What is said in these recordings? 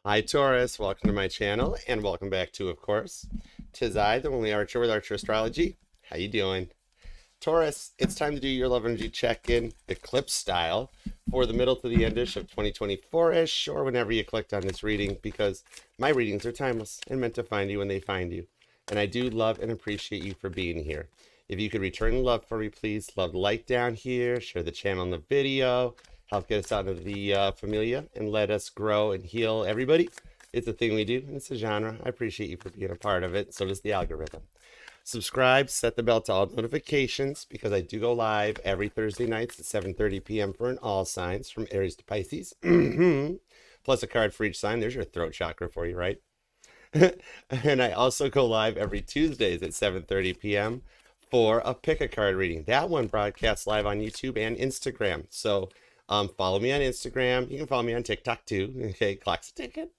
Hi Taurus, welcome to my channel and welcome back to, of course, 'tis I, the only Archer with Archer Astrology. How you doing? Taurus, it's time to do your love energy check-in, eclipse style, for the middle to the endish of 2024-ish, or whenever you clicked on this reading, because my readings are timeless and meant to find you when they find you. And I do love and appreciate you for being here. If you could return love for me, please, love the like down here, share the channel and the video, help get us out of the familia, and let us grow and heal everybody. It's a thing we do, and it's a genre. I appreciate you for being a part of it. So does the algorithm. Subscribe, set the bell to all notifications because I do go live every Thursday nights at 7:30 p.m. for an all signs from Aries to Pisces. Plus a card for each sign. There's your throat chakra for you, right? And I also go live every Tuesdays at 7:30 p.m. for a pick a card reading. That one broadcasts live on YouTube and Instagram. So follow me on Instagram. You can follow me on TikTok too. Okay, clock's a ticket.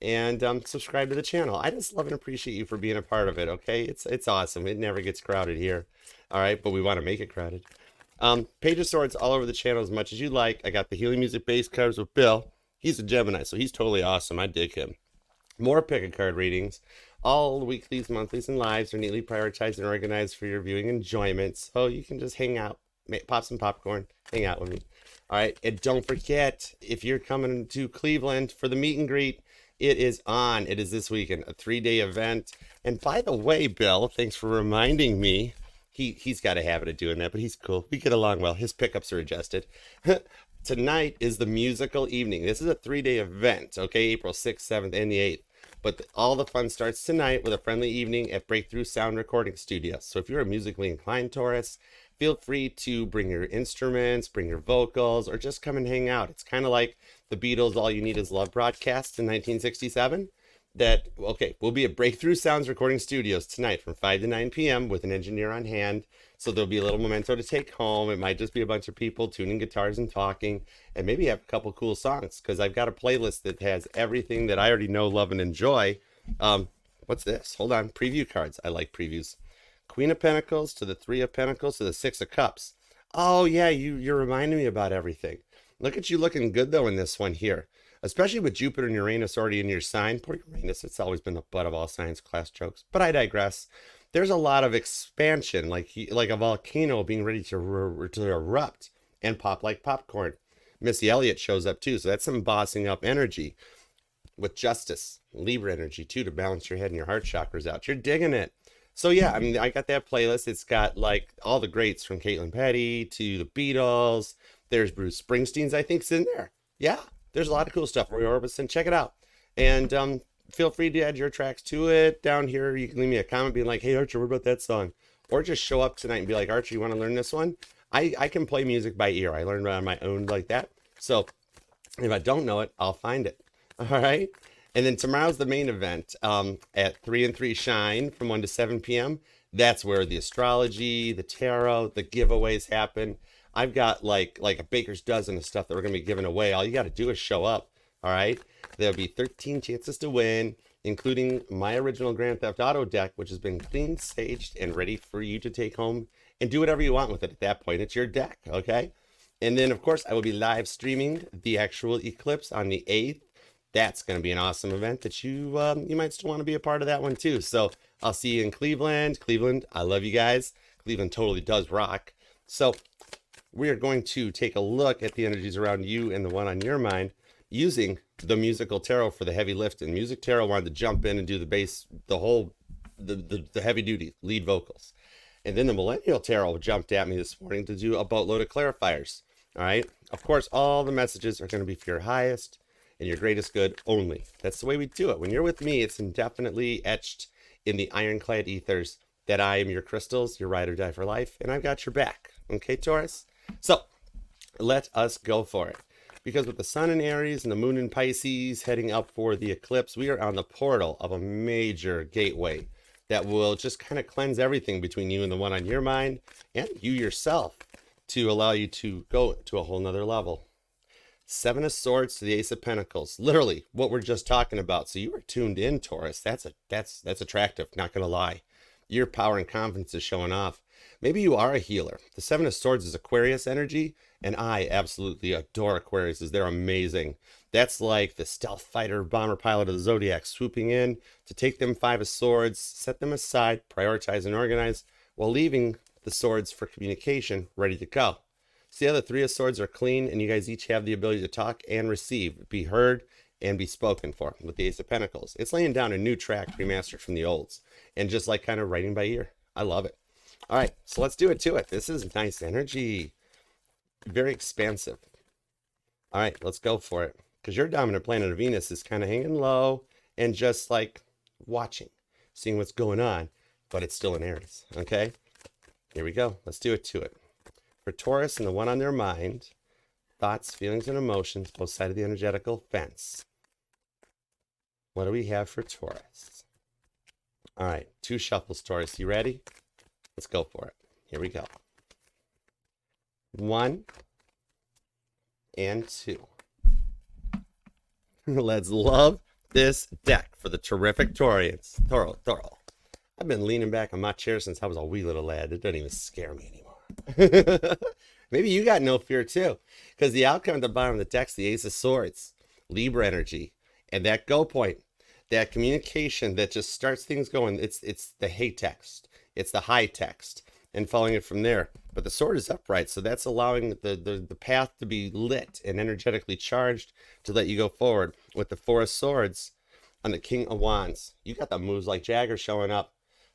And subscribe to the channel. I just love and appreciate you for being a part of it. Okay, it's awesome. It never gets crowded here. All right, but we want to make it crowded. Page of Swords all over the channel as much as you like. I got the Healing Music base cards with Bill. He's a Gemini, so he's totally awesome. I dig him. More pick a card readings. All weeklies, monthlies, and lives are neatly prioritized and organized for your viewing enjoyment. So you can just hang out, pop some popcorn, hang out with me. All right, and don't forget, if you're coming to Cleveland for the meet and greet, it is on. It is this weekend, a 3-day event. And by the way, Bill, thanks for reminding me. He's got a habit of doing that, but he's cool. We get along well. His pickups are adjusted. Tonight is the musical evening. This is a 3-day event, okay? April 6th, 7th, and the 8th. But all the fun starts tonight with a friendly evening at Breakthrough Sound Recording Studio. So if you're a musically inclined Taurus, feel free to bring your instruments, bring your vocals, or just come and hang out. It's kind of like the Beatles' All You Need Is Love broadcast in 1967. We'll be at Breakthrough Sounds Recording Studios tonight from 5 to 9 p.m. with an engineer on hand. So there'll be a little memento to take home. It might just be a bunch of people tuning guitars and talking, and maybe have a couple cool songs, because I've got a playlist that has everything that I already know, love, and enjoy. What's this? Hold on. Preview cards. I like previews. Queen of Pentacles to the Three of Pentacles to the Six of Cups. Oh yeah, you're reminding me about everything. Look at you looking good though in this one here, especially with Jupiter and Uranus already in your sign. Poor Uranus, it's always been the butt of all science class jokes, but I digress. There's a lot of expansion, like a volcano being ready to erupt and pop like popcorn. Missy Elliott shows up too, so that's some bossing up energy with Justice, Libra energy too, to balance your head and your heart chakras out. You're digging it. So yeah, I mean, I got that playlist. It's got like all the greats from Caitlin Petty to the Beatles. There's Bruce Springsteen's, I think's in there. Yeah, there's a lot of cool stuff. Roy Orbison, check it out. And feel free to add your tracks to it. Down here, you can leave me a comment being like, hey, Archer, what about that song? Or just show up tonight and be like, Archer, you want to learn this one? I can play music by ear. I learned it on my own like that. So if I don't know it, I'll find it. All right. And then tomorrow's the main event at 3 and 3 Shine from 1 to 7 p.m. That's where the astrology, the tarot, the giveaways happen. I've got like a baker's dozen of stuff that we're going to be giving away. All you got to do is show up. All right. There'll be 13 chances to win, including my original Grand Theft Auto deck, which has been clean, saged, and ready for you to take home and do whatever you want with it. At that point, it's your deck. Okay. And then, of course, I will be live streaming the actual eclipse on the 8th. That's going to be an awesome event that you might still want to be a part of that one too. So I'll see you in Cleveland. Cleveland, I love you guys. Cleveland totally does rock. So we are going to take a look at the energies around you and the one on your mind using the musical tarot for the heavy lift. And music tarot wanted to jump in and do the bass, the heavy duty lead vocals. And then the millennial tarot jumped at me this morning to do a boatload of clarifiers. All right. Of course, all the messages are going to be for your highest and your greatest good only. That's the way we do it. When you're with me, it's indefinitely etched in the ironclad ethers that I am your crystals, your ride or die for life, and I've got your back. Okay, Taurus? So let us go for it. Because with the sun in Aries and the moon in Pisces heading up for the eclipse, we are on the portal of a major gateway that will just kind of cleanse everything between you and the one on your mind and you yourself to allow you to go to a whole nother level. Seven of Swords to the Ace of Pentacles. Literally what we're just talking about. So you are tuned in, Taurus. That's attractive, not gonna lie. Your power and confidence is showing off. Maybe you are a healer. The Seven of Swords is Aquarius energy, and I absolutely adore Aquariuses. They're amazing. That's like the stealth fighter bomber pilot of the ZODIAC swooping in to take them 5 of swords, set them aside, prioritize and organize, while leaving the swords for communication ready to go. See how the 3 of swords are clean, and you guys each have the ability to talk and receive, be heard and be spoken for with the Ace of Pentacles. It's laying down a new track remastered from the olds and just like kind of writing by ear. I love it. All right, so let's do it to it. This is nice energy. Very expansive. All right, let's go for it. Because your dominant planet of Venus is kind of hanging low and just like watching, seeing what's going on, but it's still in Aries, okay? Here we go. Let's do it to it. For Taurus and the one on their mind, thoughts, feelings, and emotions, both sides of the energetical fence. What do we have for Taurus? All right, 2 shuffles, Taurus. You ready? Let's go for it. Here we go. 1 and 2. Let's love this deck for the terrific Taurians. Toro. I've been leaning back on my chair since I was a wee little lad. It doesn't even scare me anymore. Maybe you got no fear too, because the outcome at the bottom of the deck's the Ace of Swords, Libra energy, and that go point, that communication that just starts things going. It's the hey text, it's the high text, and following it from there. But the sword is upright, so that's allowing the path to be lit and energetically charged to let you go forward. With the 4 of Swords on the King of Wands, you got the moves like Jagger showing up.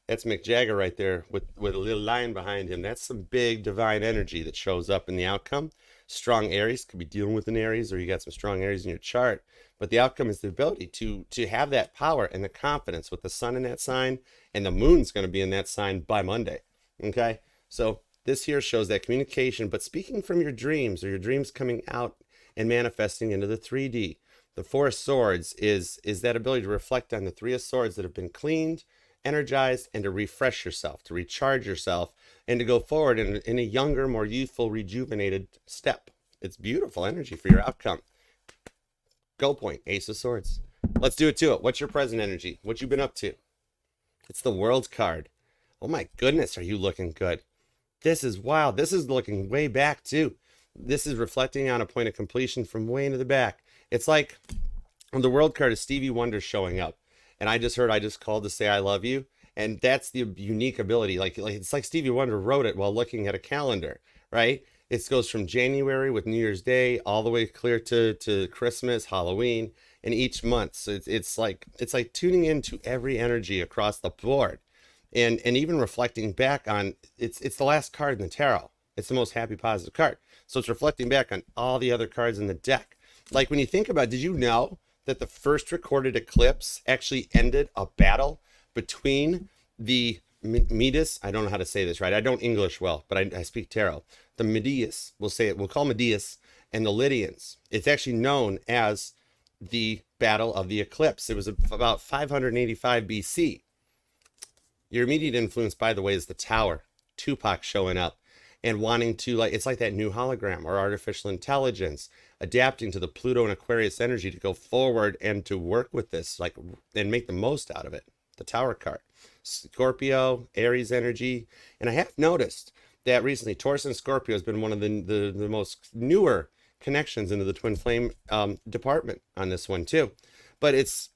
That's Mick Jagger right there with a little lion behind him. That's some big divine energy that shows up in the outcome. Strong Aries, could be dealing with an Aries, or you got some strong Aries in your chart. But the outcome is the ability to have that power and the confidence with the sun in that sign, and the moon's going to be in that sign by Monday. Okay, so this here shows that communication, but speaking from your dreams, or your dreams coming out and manifesting into the 3D. The 4 of Swords is that ability to reflect on the 3 of Swords that have been cleaned, energized, and to refresh yourself, to recharge yourself, and to go forward in a younger, more youthful, rejuvenated step. It's beautiful energy for your outcome. Go point, Ace of Swords. Let's do it to it. What's your present energy? What you been up to? It's the World card. Oh my goodness, are you looking good? This is wild. This is looking way back too. This is reflecting on a point of completion from way into the back. It's like the World card is Stevie Wonder showing up. And I just called to say I love you. And that's the unique ability. Like it's like Stevie Wonder wrote it while looking at a calendar, right? It goes from January with New Year's Day all the way clear to Christmas, Halloween, and each month. So it's like tuning into every energy across the board. And even reflecting back on it's the last card in the tarot. It's the most happy, positive card. So it's reflecting back on all the other cards in the deck. Like when you think about it, did you know that the first recorded eclipse actually ended a battle between the Medes? I don't know how to say this right. I don't English well, but I speak tarot. The Medes, we'll call Medes, and the Lydians. It's actually known as the Battle of the Eclipse. It was about 585 BC. Your immediate influence, by the way, is the Tower. Tupac showing up and wanting to, it's like that new hologram or artificial intelligence, adapting to the Pluto and Aquarius energy to go forward and to work with this, and make the most out of it. The Tower card. Scorpio, Aries energy. And I have noticed that recently Taurus and Scorpio has been one of the most newer connections into the twin flame department on this one too. But it's,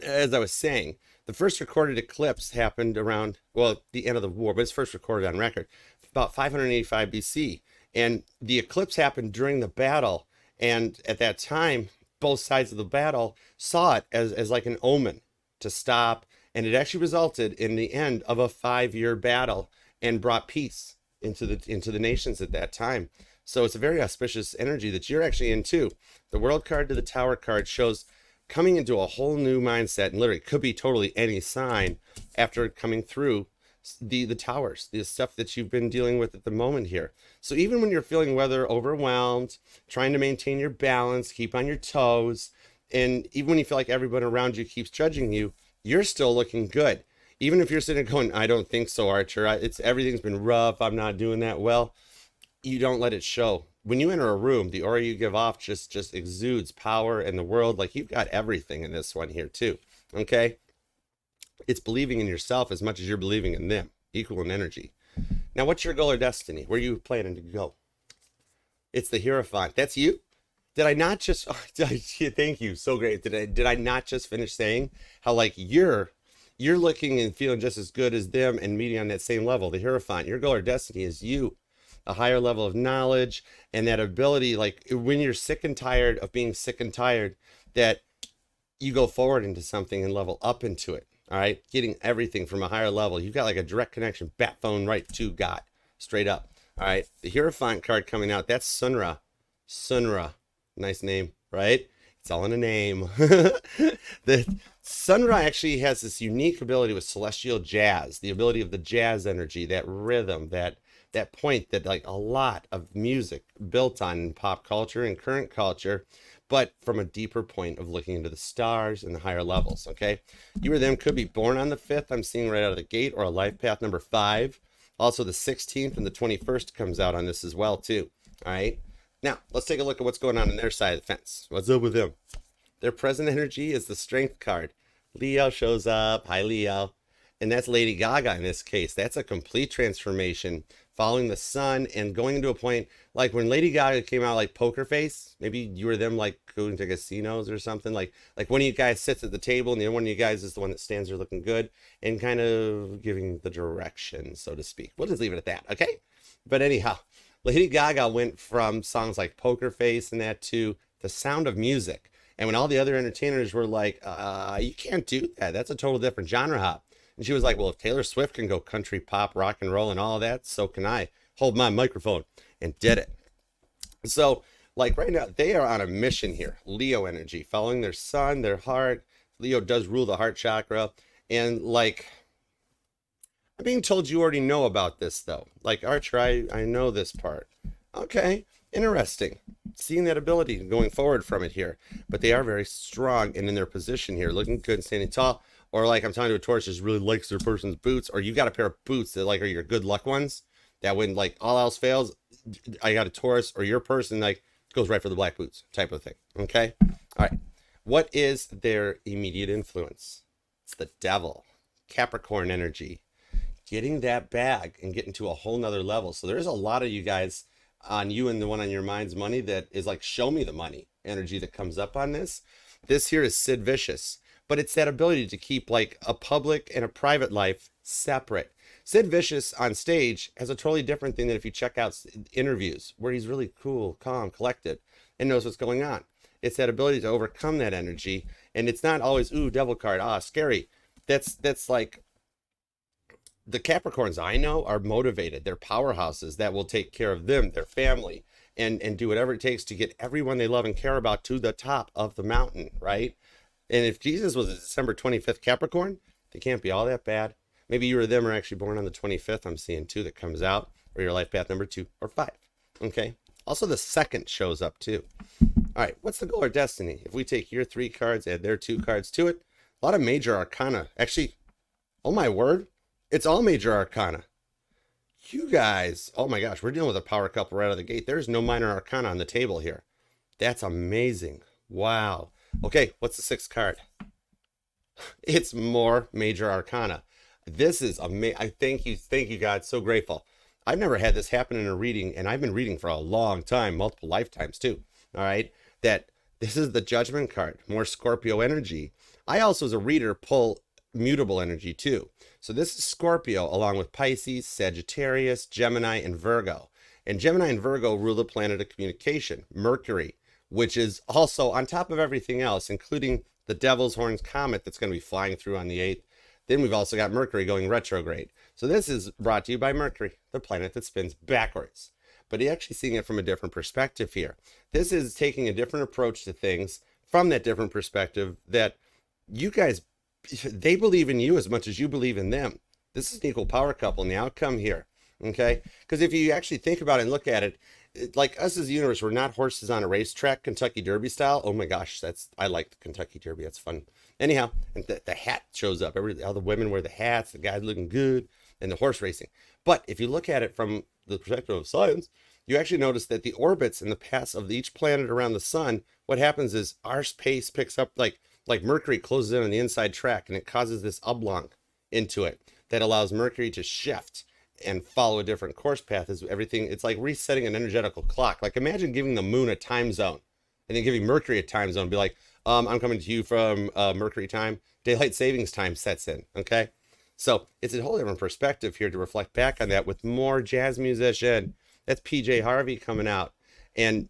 as I was saying, the first recorded eclipse happened around, the end of the war, but it's first recorded on record, about 585 BC. And the eclipse happened during the battle. And at that time, both sides of the battle saw it as like an omen to stop. And it actually resulted in the end of a 5-year battle and brought peace into the nations at that time. So it's a very auspicious energy that you're actually in too. The World card to the Tower card shows coming into a whole new mindset, and literally could be totally any sign after coming through the towers, the stuff that you've been dealing with at the moment here. So even when you're feeling whether overwhelmed, trying to maintain your balance, keep on your toes, and even when you feel like everyone around you keeps judging you, you're still looking good. Even if you're sitting there going, I don't think so, Archer. Everything's been rough. I'm not doing that well. You don't let it show. When you enter a room, the aura you give off just exudes power and the world. Like you've got everything in this one here too. Okay. It's believing in yourself as much as you're believing in them. Equal in energy. Now, what's your goal or destiny? Where are you planning to go? It's the Hierophant. That's you. Did I not just thank you, so great. Did I not just finish saying how like you're looking and feeling just as good as them and meeting on that same level. The Hierophant, your goal or destiny is you, a higher level of knowledge and that ability, like when you're sick and tired of being sick and tired, that you go forward into something and level up into it. All right. Getting everything from a higher level. You've got like a direct connection, bat phone right to God, straight up. All right. The Hierophant card coming out, that's Sunra. Sunra. Nice name, right? It's all in a name. The Sunra actually has this unique ability with celestial jazz, the ability of the jazz energy, that rhythm, that point that like a lot of music built on in pop culture and current culture, but from a deeper point of looking into the stars and the higher levels. Okay, you or them could be born on the 5th. I'm seeing right out of the gate, or a life path number 5. Also, the 16th and the 21st comes out on this as well too. All right. Now, let's take a look at what's going on their side of the fence. What's up with them? Their present energy is the Strength card. Leo shows up. Hi, Leo. And that's Lady Gaga in this case. That's a complete transformation, following the sun and going into a point like when Lady Gaga came out like Poker Face. Maybe you or them like going to casinos or something. Like one of you guys sits at the table and the other one of you guys is the one that stands there looking good and kind of giving the direction, so to speak. We'll just leave it at that, okay? But anyhow, Lady Gaga went from songs like Poker Face and that to The Sound of Music. And when all the other entertainers were like, you can't do that. That's a total different genre hop. And she was like, well, if Taylor Swift can go country, pop, rock and roll and all that, so can I. Hold my microphone. And did it. So like right now, they are on a mission here. Leo energy, following their sun, their heart. Leo does rule the heart chakra. And like, I'm being told you already know about this though. Like Archer, I know this part. Okay, interesting. Seeing that ability going forward from it here. But they are very strong and in their position here, looking good and standing tall. Or like I'm talking to a Taurus just really likes their person's boots. Or you got a pair of boots that like are your good luck ones. That when like all else fails, I got a Taurus or your person like goes right for the black boots type of thing. Okay? All right. What is their immediate influence? It's the devil. Capricorn energy. Getting that bag and getting to a whole nother level. So there's a lot of you guys on you and the one on your mind's money that is like, show me the money energy that comes up on this. This here is Sid Vicious, but it's that ability to keep like a public and a private life separate. Sid Vicious on stage has a totally different thing than if you check out interviews where he's really cool, calm, collected, and knows what's going on. It's that ability to overcome that energy. And it's not always, ooh, devil card, scary. That's like, the Capricorns I know are motivated. They're powerhouses that will take care of them, their family, and do whatever it takes to get everyone they love and care about to the top of the mountain, right? And if Jesus was a December 25th Capricorn, they can't be all that bad. Maybe you or them are actually born on the 25th. I'm seeing 2 that comes out, or your life path number 2 or 5. Okay. Also, the 2nd shows up too. All right. What's the goal or destiny? If we take your 3 cards, add their 2 cards to it, a lot of major arcana. Actually, oh my word. It's all major arcana. You guys, oh my gosh, we're dealing with a power couple right out of the gate. There's no minor arcana on the table here. That's amazing. Wow. Okay, what's the 6th card? It's more major arcana. This is amazing. I thank you, God. So grateful. I've never had this happen in a reading, and I've been reading for a long time, multiple lifetimes too. All right, that this is the Judgment card, more Scorpio energy. I also, as a reader, pull mutable energy too. So this is Scorpio along with Pisces, Sagittarius, Gemini, and Virgo. And Gemini and Virgo rule the planet of communication, Mercury, which is also on top of everything else, including the Devil's Horns comet that's going to be flying through on the 8th. Then we've also got Mercury going retrograde. So this is brought to you by Mercury, the planet that spins backwards. But you're actually seeing it from a different perspective here. This is taking a different approach to things from that different perspective that you guys, they believe in you as much as you believe in them. This is an equal power couple in the outcome here. Okay? Because if you actually think about it and look at it, like us as the universe, we're not horses on a racetrack, Kentucky Derby style. Oh my gosh, I like the Kentucky Derby. That's fun. Anyhow, and the hat shows up. All the women wear the hats, the guys looking good, and the horse racing. But if you look at it from the perspective of science, you actually notice that the orbits and the paths of each planet around the sun, what happens is our pace picks up like Mercury closes in on the inside track, and it causes this oblong into it that allows Mercury to shift and follow a different course path. Is everything, it's like resetting an energetical clock. Like imagine giving the moon a time zone. and then give you Mercury at time zone. Be like, I'm coming to you from Mercury time. Daylight savings time sets in. Okay. So it's a whole different perspective here to reflect back on that with more jazz musician. That's PJ Harvey coming out. And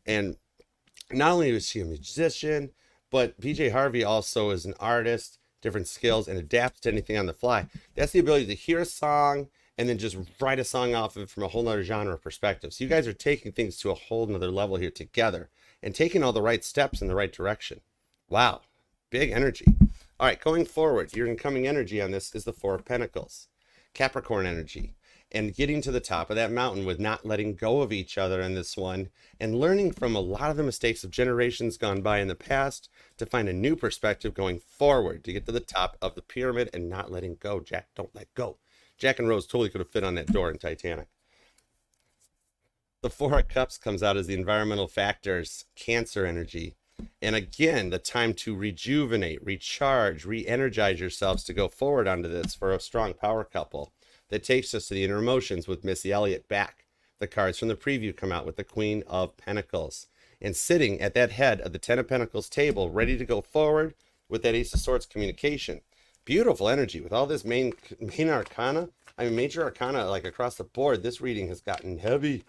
not only is he a musician, but PJ Harvey also is an artist, different skills, and adapts to anything on the fly. That's the ability to hear a song and then just write a song off of it from a whole nother genre perspective. So you guys are taking things to a whole nother level here together and taking all the right steps in the right direction. Wow, big energy. All right, going forward, your incoming energy on this is the Four of Pentacles, Capricorn energy, and getting to the top of that mountain with not letting go of each other in this one and learning from a lot of the mistakes of generations gone by in the past to find a new perspective going forward to get to the top of the pyramid and not letting go. Jack, don't let go. Jack and Rose totally could have fit on that door in Titanic. The Four of Cups comes out as the environmental factors, Cancer energy. And again, the time to rejuvenate, recharge, re-energize yourselves to go forward onto this for a strong power couple that takes us to the inner emotions with Missy Elliott back. The cards from the preview come out with the Queen of Pentacles. And sitting at that head of the Ten of Pentacles table, ready to go forward with that Ace of Swords communication. Beautiful energy with all this main arcana. I mean, major arcana, like across the board, this reading has gotten heavy,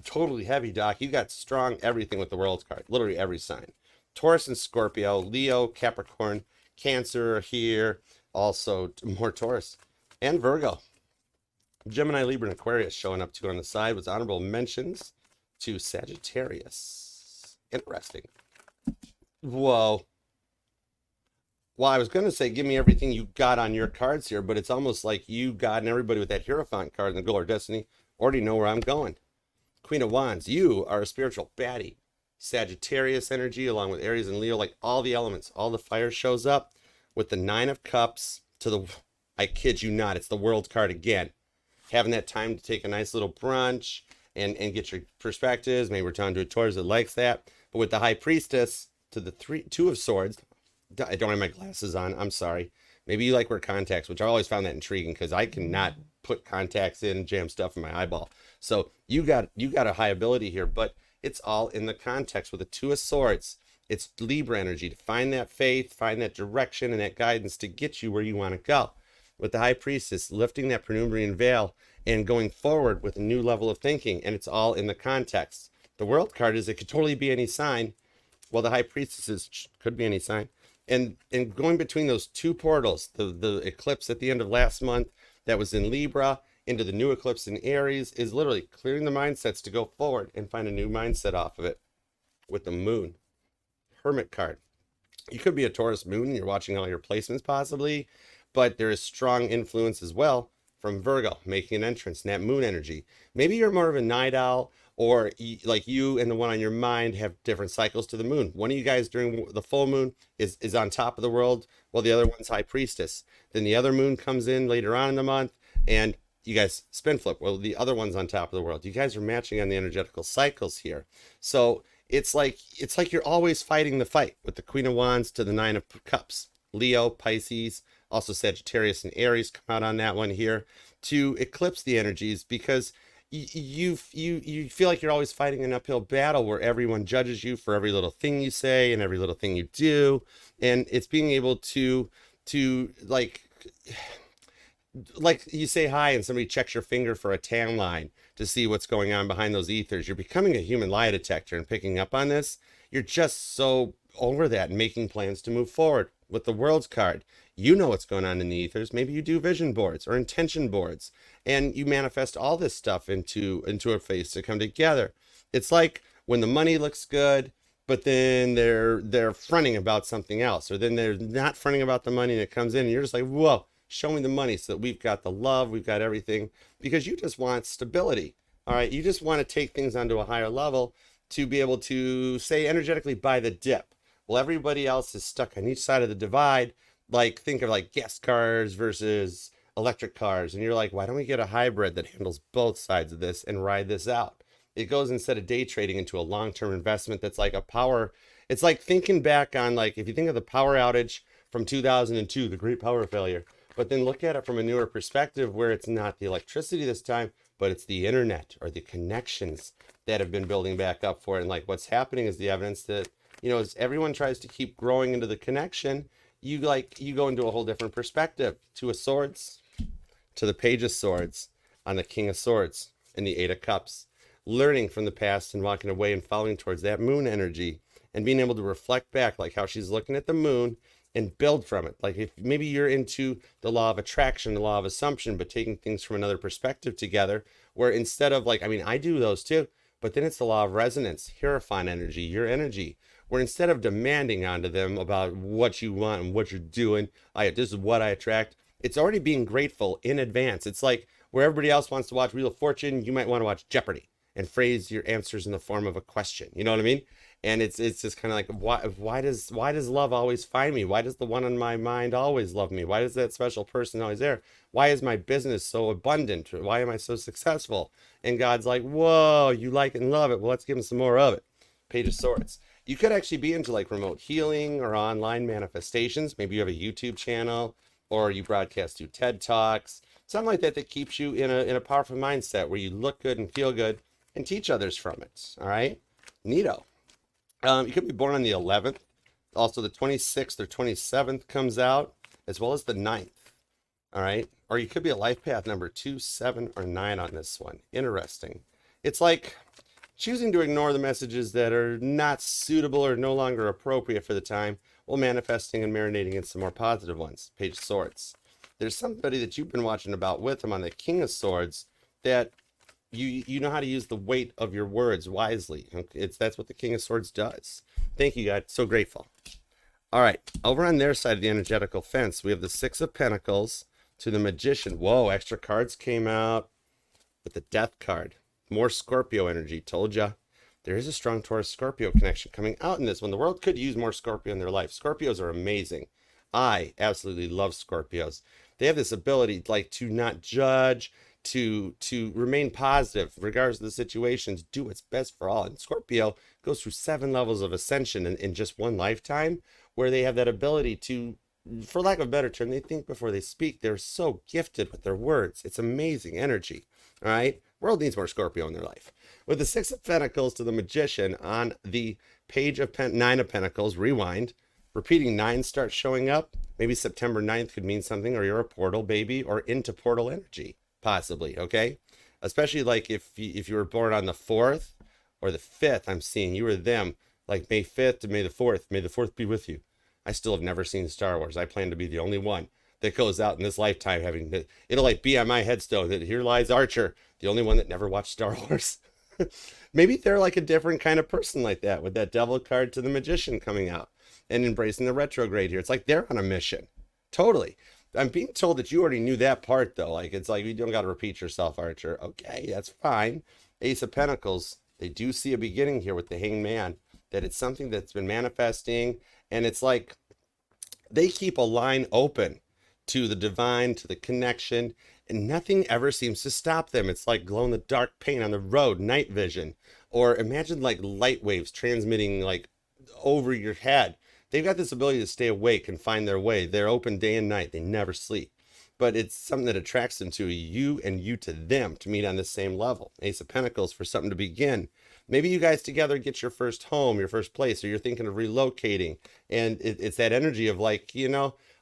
totally heavy, Doc. You got strong everything with the World's card, literally every sign. Taurus and Scorpio, Leo, Capricorn, Cancer here, also more Taurus, and Virgo. Gemini, Libra, and Aquarius showing up too on the side with honorable mentions to Sagittarius. Interesting. Whoa. Well, I was going to say, give me everything you got on your cards here, but it's almost like you, God, and everybody with that Hierophant card in the Goal or Destiny already know where I'm going. Queen of Wands, you are a spiritual baddie. Sagittarius energy along with Aries and Leo, like all the elements, all the fire shows up with the Nine of Cups to the, I kid you not, it's the World card again. Having that time to take a nice little brunch and get your perspectives. Maybe we're talking to a Taurus that likes that. But with the High Priestess to the Two of Swords, I don't have my glasses on, I'm sorry. Maybe you like wear contacts, which I always found that intriguing because I cannot put contacts in, jam stuff in my eyeball. So you got a high ability here, but it's all in the context with the Two of Swords. It's Libra energy to find that faith, find that direction and that guidance to get you where you want to go. With the High Priestess, lifting that Penumbran veil and going forward with a new level of thinking, and it's all in the context. The World card is it could totally be any sign, while the High Priestess could be any sign. And going between those two portals, the eclipse at the end of last month that was in Libra into the new eclipse in Aries is literally clearing the mindsets to go forward and find a new mindset off of it. With the Moon, Hermit card. You could be a Taurus Moon, you're watching all your placements possibly, but there is strong influence as well from Virgo making an entrance in that Moon energy. Maybe you're more of a night owl, or like you and the one on your mind have different cycles to the moon. One of you guys during the full moon is on top of the world, while the other one's High Priestess. Then the other moon comes in later on in the month, and you guys spin flip. Well, the other one's on top of the world. You guys are matching on the energetical cycles here. So it's like you're always fighting the fight with the Queen of Wands to the Nine of Cups. Leo, Pisces, also Sagittarius and Aries come out on that one here to eclipse the energies, because you feel like you're always fighting an uphill battle where everyone judges you for every little thing you say and every little thing you do, and it's being able to like you say hi and somebody checks your finger for a tan line to see what's going on behind those ethers. You're becoming a human lie detector and picking up on this. You're just so over that and making plans to move forward. With the World's card, you know what's going on in the ethers. Maybe you do vision boards or intention boards, and you manifest all this stuff into a face to come together. It's like when the money looks good, but then they're fronting about something else, or then they're not fronting about the money and it comes in and you're just like, whoa, show me the money so that we've got the love, we've got everything, because you just want stability. All right, you just want to take things onto a higher level to be able to say energetically buy the dip. Well, everybody else is stuck on each side of the divide. Like, think of like gas cars versus electric cars. And you're like, why don't we get a hybrid that handles both sides of this and ride this out? It goes, instead of day trading, into a long-term investment that's like a power. It's like thinking back on, like, if you think of the power outage from 2002, the great power failure, but then look at it from a newer perspective where it's not the electricity this time, but it's the internet or the connections that have been building back up for it. And like what's happening is the evidence that as everyone tries to keep growing into the connection, you go into a whole different perspective. Two of Swords to the Page of Swords on the King of Swords and the Eight of Cups. Learning from the past and walking away and following towards that moon energy and being able to reflect back, like how she's looking at the moon and build from it. Like if maybe you're into the law of attraction, the law of assumption, but taking things from another perspective together, where instead of like, I mean, I do those too, but then it's the law of resonance, Hierophant energy, your energy, where instead of demanding onto them about what you want and what you're doing, this is what I attract, it's already being grateful in advance. It's like where everybody else wants to watch Wheel of Fortune, you might want to watch Jeopardy and phrase your answers in the form of a question. You know what I mean? And it's just kind of like, why does love always find me? Why does the one on my mind always love me? Why is that special person always there? Why is my business so abundant? Why am I so successful? And God's like, whoa, you like it and love it. Well, let's give him some more of it. Page of Swords. You could actually be into like remote healing or online manifestations. Maybe you have a YouTube channel or you broadcast through TED Talks, something like that that keeps you in a powerful mindset where you look good and feel good and teach others from it. All right. Neato. You could be born on the 11th. Also, the 26th or 27th comes out, as well as the 9th. All right. Or you could be a life path number 2, 7, or 9 on this one. Interesting. It's like choosing to ignore the messages that are not suitable or no longer appropriate for the time while manifesting and marinating in some more positive ones. Page of Swords. There's somebody that you've been watching about with him on the King of Swords that you know how to use the weight of your words wisely. That's what the King of Swords does. Thank you, God. So grateful. All right. Over on their side of the energetical fence, we have the Six of Pentacles to the Magician. Whoa, extra cards came out with the Death card. More Scorpio energy. Told ya. There is a strong Taurus-Scorpio connection coming out in this one. The world could use more Scorpio in their life. Scorpios are amazing. I absolutely love Scorpios. They have this ability like to not judge, to remain positive regardless of the situations, do what's best for all. And Scorpio goes through 7 levels of ascension in just one lifetime, where they have that ability to, for lack of a better term, they think before they speak. They're so gifted with their words. It's amazing energy. All right. World needs more Scorpio in their life. With the Six of Pentacles to the Magician on the Page of 9 of Pentacles, rewind, repeating 9 starts showing up. Maybe September 9th could mean something, or you're a portal baby or into portal energy. Possibly, okay? Especially like if you were born on the 4th or the 5th, I'm seeing you were them, like May 5th to May the 4th. May the 4th be with you. I still have never seen Star Wars. I plan to be the only one that goes out in this lifetime having that. It'll like be on my headstone that here lies Archer, the only one that never watched Star Wars. Maybe they're like a different kind of person like that, with that Devil card to the Magician coming out and embracing the retrograde here. It's like they're on a mission. Totally. I'm being told that you already knew that part, though. Like, it's like you don't got to repeat yourself, Archer. Okay, that's fine. Ace of Pentacles, they do see a beginning here with the Hanged Man, that it's something that's been manifesting, and it's like they keep a line open to the divine, to the connection, and nothing ever seems to stop them. It's like glow-in-the-dark paint on the road, night vision, or imagine like light waves transmitting like over your head. They've got this ability to stay awake and find their way. They're open day and night. They never sleep. But it's something that attracts them to you and you to them to meet on the same level. Ace of Pentacles for something to begin. Maybe you guys together get your first home, your first place, or you're thinking of relocating. And it's that energy of like,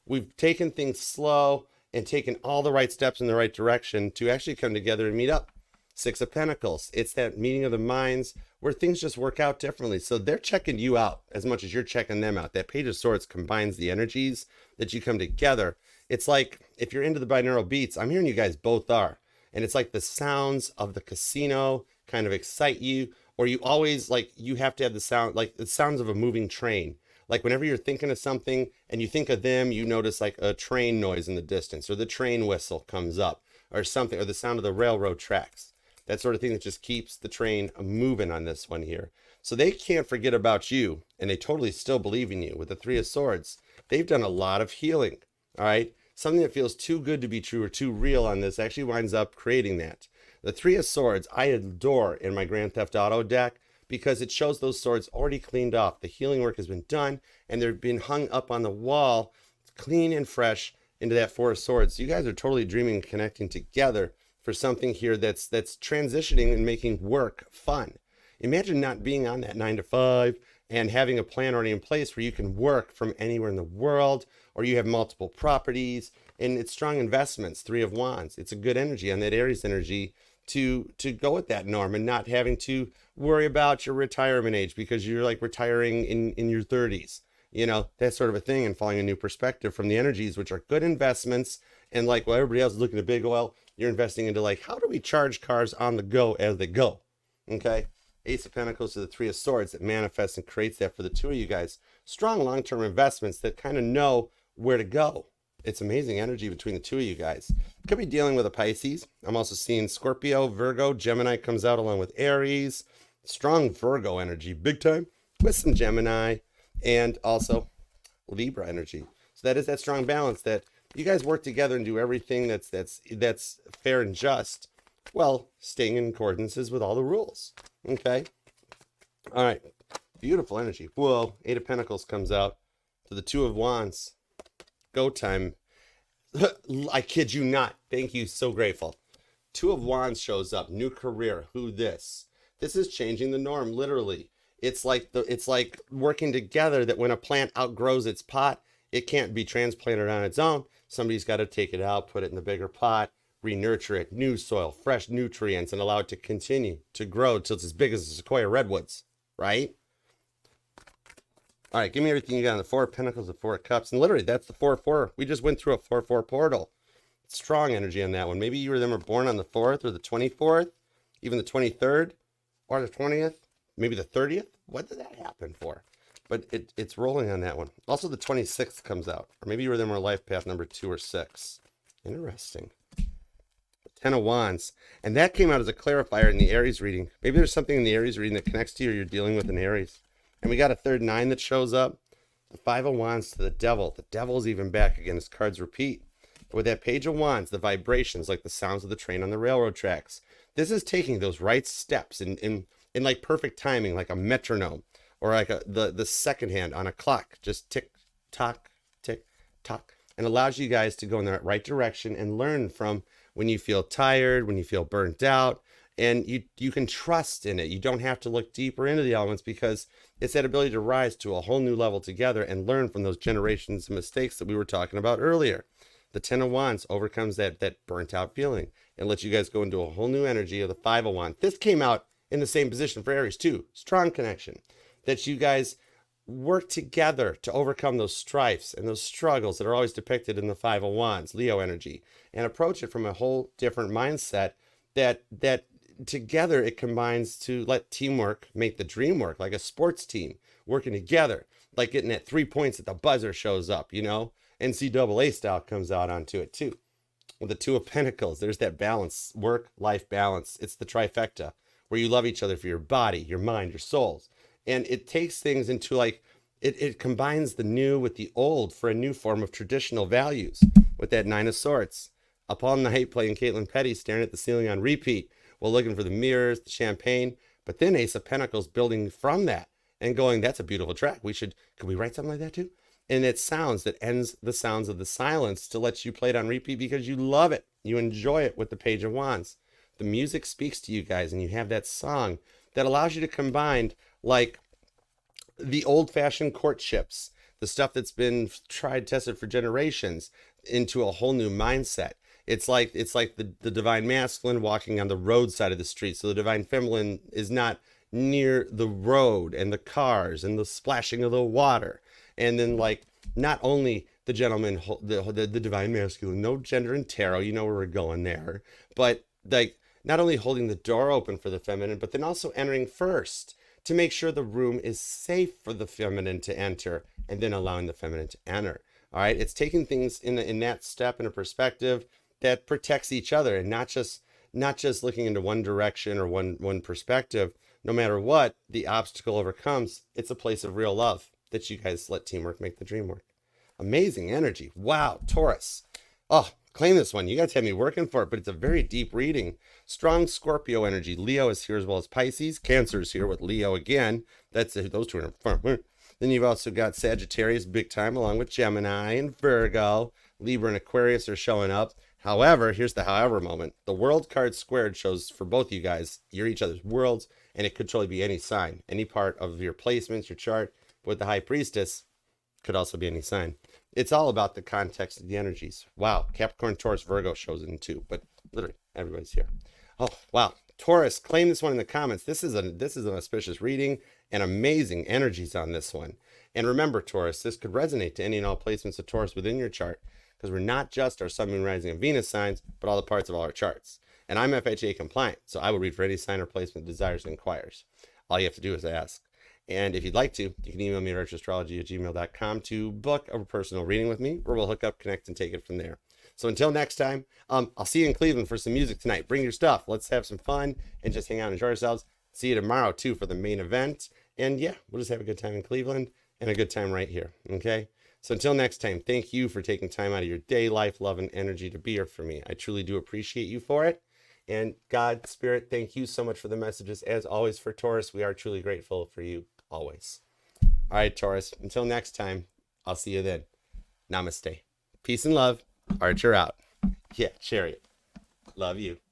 we've taken things slow and taken all the right steps in the right direction to actually come together and meet up. Six of Pentacles. It's that meeting of the minds where things just work out differently. So they're checking you out as much as you're checking them out. That Page of Swords combines the energies that you come together. It's like if you're into the binaural beats, I'm hearing you guys both are. And it's like the sounds of the casino kind of excite you, or you always like, you have to have the sound, like the sounds of a moving train. Like whenever you're thinking of something and you think of them, you notice like a train noise in the distance, or the train whistle comes up or something, or the sound of the railroad tracks. That sort of thing that just keeps the train moving on this one here. So they can't forget about you, and they totally still believe in you. With the Three of Swords, they've done a lot of healing, all right? Something that feels too good to be true or too real on this actually winds up creating that. The Three of Swords, I adore in my Grand Theft Auto deck because it shows those swords already cleaned off. The healing work has been done, and they've been hung up on the wall, clean and fresh into that Four of Swords. So you guys are totally dreaming and connecting together for something here that's transitioning and making work fun. Imagine not being on that 9 to 5 and having a plan already in place where you can work from anywhere in the world, or you have multiple properties, and it's strong investments. Three of Wands. It's a good energy on that Aries energy to go with that norm and not having to worry about your retirement age because you're like retiring in your 30s, you know, that sort of a thing, and following a new perspective from the energies, which are good investments. And like while everybody else is looking at big oil, you're investing into like, how do we charge cars on the go as they go? Okay. Ace of Pentacles to the Three of Swords that manifests and creates that for the two of you guys. Strong long-term investments that kind of know where to go. It's amazing energy between the two of you guys. Could be dealing with a Pisces. I'm also seeing Scorpio, Virgo, Gemini comes out along with Aries. Strong Virgo energy, big time, with some Gemini and also Libra energy. So that is that strong balance that you guys work together and do everything that's fair and just, well, staying in accordances with all the rules. Okay. All right. Beautiful energy. Whoa. Eight of Pentacles comes out to the Two of Wands. Go time. I kid you not. Thank you. So grateful. Two of Wands shows up. New career. Who this? This is changing the norm. Literally. It's like working together, that when a plant outgrows its pot, it can't be transplanted on its own. Somebody's got to take it out, put it in the bigger pot, re-nurture it, new soil, fresh nutrients, and allow it to continue to grow till it's as big as the Sequoia Redwoods, right? All right, give me everything you got on the Four of Pentacles, the Four of Cups. And literally, that's the 4-4. We just went through a 4-4 portal. Strong energy on that one. Maybe you or them were born on the 4th or the 24th, even the 23rd or the 20th, maybe the 30th. What did that happen for? But it's rolling on that one. Also, the 26th comes out. Or maybe you or them were life path number 2 or 6. Interesting. The 10 of Wands. And that came out as a clarifier in the Aries reading. Maybe there's something in the Aries reading that connects to you or you're dealing with an Aries. And we got a third 9 that shows up. The 5 of Wands to the Devil. The Devil's even back again. His cards repeat. But with that Page of Wands, the vibrations, like the sounds of the train on the railroad tracks. This is taking those right steps in like perfect timing, like a metronome, or like the second hand on a clock. Just tick, tock, tick, tock. And allows you guys to go in the right direction and learn from when you feel tired, when you feel burnt out. And you can trust in it. You don't have to look deeper into the elements, because it's that ability to rise to a whole new level together and learn from those generations of mistakes that we were talking about earlier. The 10 of Wands overcomes that burnt out feeling and lets you guys go into a whole new energy of the 5 of Wands. This came out in the same position for Aries too. Strong connection. That you guys work together to overcome those strifes and those struggles that are always depicted in the 5 of Wands, Leo energy, and approach it from a whole different mindset that together it combines to let teamwork make the dream work, like a sports team working together, like getting that 3 points at the buzzer shows up, you know, NCAA style comes out onto it too. With the 2 of Pentacles, there's that balance, work-life balance. It's the trifecta where you love each other for your body, your mind, your souls. And it takes things into like, it combines the new with the old for a new form of traditional values with that 9 of Swords. Up all night playing Caitlin Petty, staring at the ceiling on repeat, while looking for the mirrors, the champagne, but then Ace of Pentacles building from that and going, that's a beautiful track. Could we write something like that too? And it sounds that ends the sounds of the silence to let you play it on repeat because you love it. You enjoy it with the Page of Wands. The music speaks to you guys, and you have that song that allows you to combine like the old-fashioned courtships, the stuff that's been tried, tested for generations, into a whole new mindset. It's like the divine masculine walking on the roadside of the street. So the divine feminine is not near the road and the cars and the splashing of the water. And then like not only the gentleman, the divine masculine, no gender in tarot, you know where we're going there, but like not only holding the door open for the feminine, but then also entering first to make sure the room is safe for the feminine to enter, and then allowing the feminine to enter. All right. It's taking things in that step in a perspective that protects each other, and not just looking into one direction or one perspective. No matter what the obstacle overcomes, it's a place of real love that you guys let teamwork make the dream work. Amazing energy. Wow, Taurus. Oh, claim this one. You guys have me working for it, but it's a very deep reading. Strong Scorpio energy. Leo is here as well as Pisces. Cancer is here with Leo again. Those two are in front. Then you've also got Sagittarius big time, along with Gemini and Virgo. Libra and Aquarius are showing up. However, here's the however moment. The world card squared shows for both you guys, you're each other's worlds And it could totally be any sign, any part of your placements, your chart. With the High Priestess, could also be any sign. It's all about the context of the energies. Wow, Capricorn, Taurus, Virgo shows in too, but literally everybody's here. Oh, wow. Taurus, claim this one in the comments. This is an auspicious reading and amazing energies on this one. And remember, Taurus, this could resonate to any and all placements of Taurus within your chart, because we're not just our Sun, Moon, Rising, and Venus signs, but all the parts of all our charts. And I'm FHA compliant, so I will read for any sign or placement desires and inquires. All you have to do is ask. And if you'd like to, you can email me at archerastrology@gmail.com to book a personal reading with me, or we'll hook up, connect, and take it from there. So until next time, I'll see you in Cleveland for some music tonight. Bring your stuff. Let's have some fun and just hang out and enjoy ourselves. See you tomorrow, too, for the main event. And yeah, we'll just have a good time in Cleveland and a good time right here, okay? So until next time, thank you for taking time out of your day, life, love, and energy to be here for me. I truly do appreciate you for it. And God, Spirit, thank you so much for the messages. As always, for Taurus, we are truly grateful for you always. All right, Taurus, until next time, I'll see you then. Namaste. Peace and love. Archer out. Yeah, Chariot. Love you.